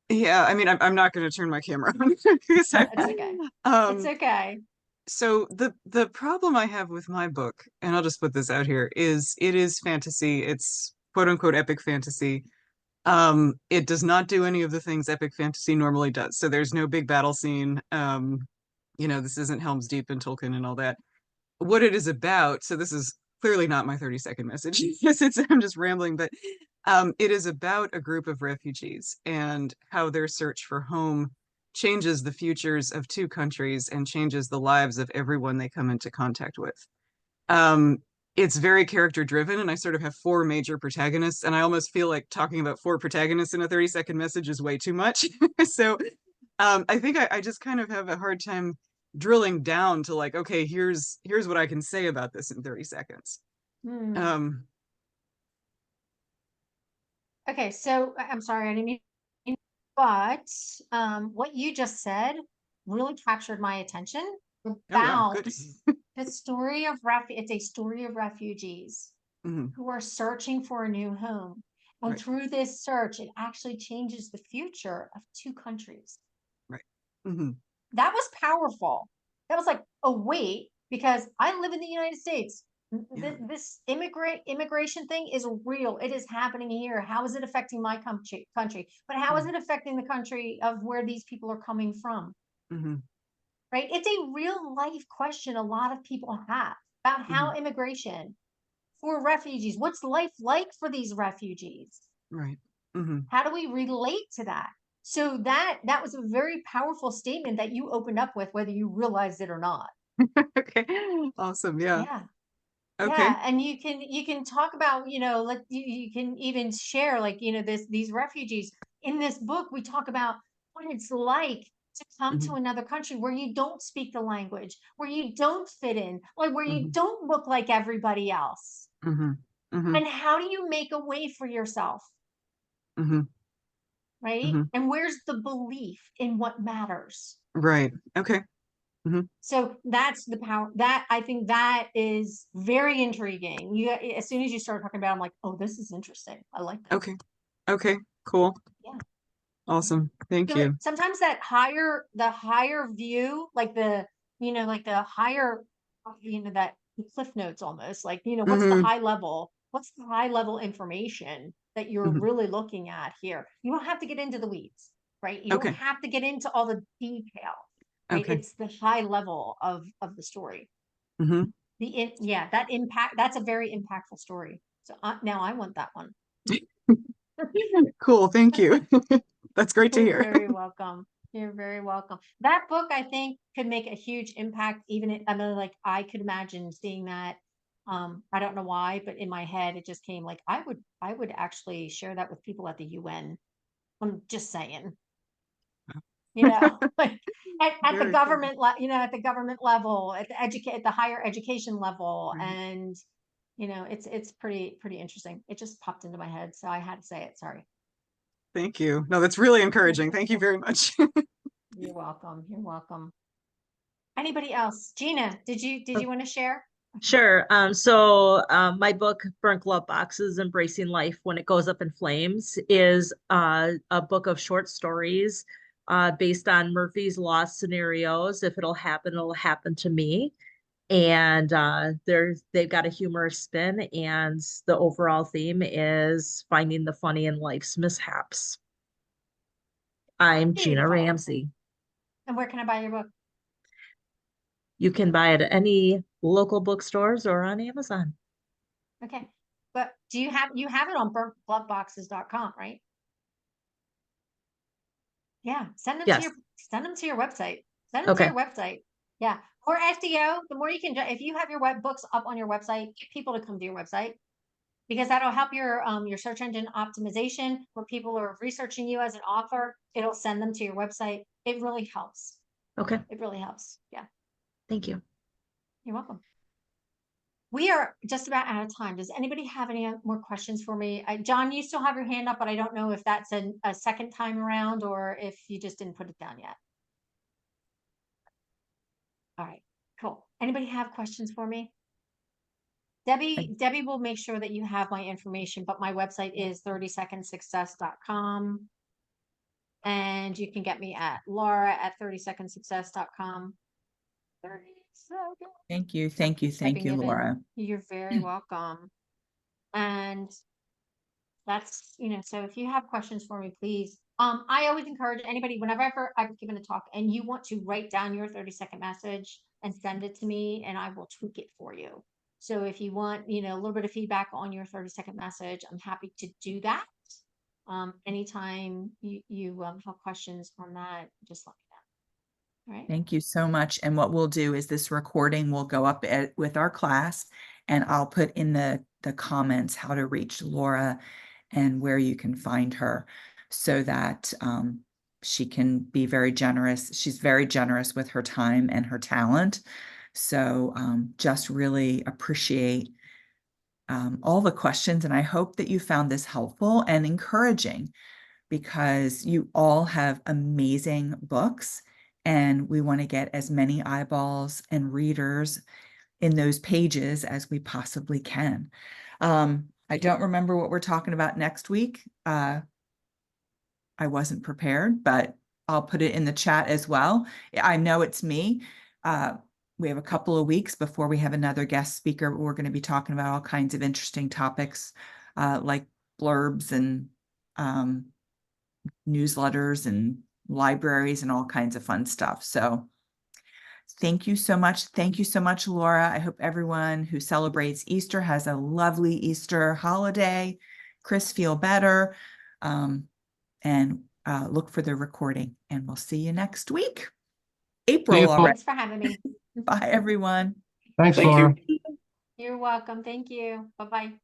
Yeah, I mean, I'm not going to turn my camera on. So, It's okay. It's okay. So the problem I have with my book, and I'll just put this out here, is it is fantasy. It's quote unquote epic fantasy. It does not do any of the things epic fantasy normally does. So there's no big battle scene. This isn't Helm's Deep and Tolkien and all that. What it is about, so this is clearly not my 30-second message. I'm just rambling, but it is about a group of refugees and how their search for home changes the futures of two countries and changes the lives of everyone they come into contact with. It's very character driven, and I sort of have four major protagonists, and I almost feel like talking about four protagonists in a 30-second message is way too much. So I think I just kind of have a hard time drilling down to like, okay, here's what I can say about this in 30 seconds. Okay, so I'm sorry, I didn't mean, but what you just said really captured my attention Oh, wow, about good. the story of it's a story of refugees Mhm, who are searching for a new home. And Right. through this search, it actually changes the future of two countries. Right. Mhm, That was powerful. That was like, oh, wait, because I live in the United States. Yeah. This immigration thing is real. It is happening here. How is it affecting my country? But how is Mhm. it affecting the country of where these people are coming from? Mhm, Right? It's a real life question a lot of people have about how mhm, immigration for refugees, what's life like for these refugees? Right. Mhm. How do we relate to that? So that was a very powerful statement that you opened up with, whether you realized it or not. Okay. Awesome. Yeah. Yeah. Okay. Yeah. And you can talk about, like you can even share like, these refugees. In this book, we talk about what it's like to come to Mhm, another country where you don't speak the language, where you don't fit in, like where you mhm, don't look like everybody else. mhm, mhm, And how do you make a way for yourself? mhm, Right? mhm. And where's the belief in what matters? Right. Okay. Mhm. So that's the power that I think that is very intriguing. As soon as you start talking about it, I'm like, oh, this is interesting. I like this. Okay. Okay. Cool. Yeah. Awesome. Thank So you. sometimes the higher view, like like the higher, that the cliff notes almost like, Mhm, what's the high level information that you're mhm. really looking at here? You don't have to get into the weeds, right? You don't Okay. have to get into all the detail, right? Okay. It's the high level of the story. Mhm. Yeah, that impact, that's a very impactful story. So now I want that one. Cool. Thank you. That's great to You're hear. very welcome. You're very welcome. That book, I think, could make a huge impact. I mean, like I could imagine seeing that. I don't know why, but in my head, it just came like I would actually share that with people at the UN. I'm just saying, like at the Very cool. government, at the government level, at the higher education level, Right. and it's pretty interesting. It just popped into my head, so I had to say it. Sorry. Thank you. No, that's really encouraging. Thank you very much. You're welcome. You're welcome. Anybody else? Gina, did you want to share? Sure. My book, Burnt Glove Boxes, Embracing Life When It Goes Up in Flames, is a book of short stories based on Murphy's Law scenarios. If it'll happen to me. And they've got a humorous spin, and the overall theme is finding the funny in life's mishaps. I'm Gina Beautiful. Ramsey. And where can I buy your book? You can buy it at any local bookstores or on Amazon. Okay. But you have it on burntgloveboxes.com, right? Yeah. Yes. Send them to your website. Send them to Okay. your website. Yeah. Or SEO, the more you can, if you have your web books up on your website, get people to come to your website because that'll help your search engine optimization where people are researching you as an author. It'll send them to your website. It really helps. Okay. It really helps. Yeah. Thank you. You're welcome. We are just about out of time. Does anybody have any more questions for me? John, you still have your hand up, but I don't know if that's a second time around or if you just didn't put it down yet. All right, cool. Anybody have questions for me? Debbie will make sure that you have my information, but my website is 30secondsuccess.com. And you can get me at Laura at 30secondsuccess.com. 30 seconds. Thank you. Thank you. Thank Typing you, it in. Laura. You're very welcome. And that's, so if you have questions for me, please. I always encourage anybody, whenever I've given a talk and you want to write down your 30-second message and send it to me and I will tweak it for you. So if you want, a little bit of feedback on your 30-second message, I'm happy to do that. Anytime you have questions on that, just let me know. All right. Thank you so much. And what we'll do is this recording will go up with our class, and I'll put in the comments how to reach Laura and where you can find her so that she can be very generous. She's very generous with her time and her talent. So just really appreciate all the questions. And I hope that you found this helpful and encouraging, because you all have amazing books and we want to get as many eyeballs and readers in those pages as we possibly can. I don't remember what we're talking about next week. I wasn't prepared, but I'll put it in the chat as well. I know it's me. We have a couple of weeks before we have another guest speaker. We're going to be talking about all kinds of interesting topics, like blurbs and newsletters and libraries and all kinds of fun stuff. So thank you so much. Thank you so much, Laura. I hope everyone who celebrates Easter has a lovely Easter holiday. Chris, feel better. And look for the recording, and we'll see you next week. April already. Thanks for having me. Bye, everyone. Thanks, Thank you. Laura. You're welcome. Thank you. Bye-bye.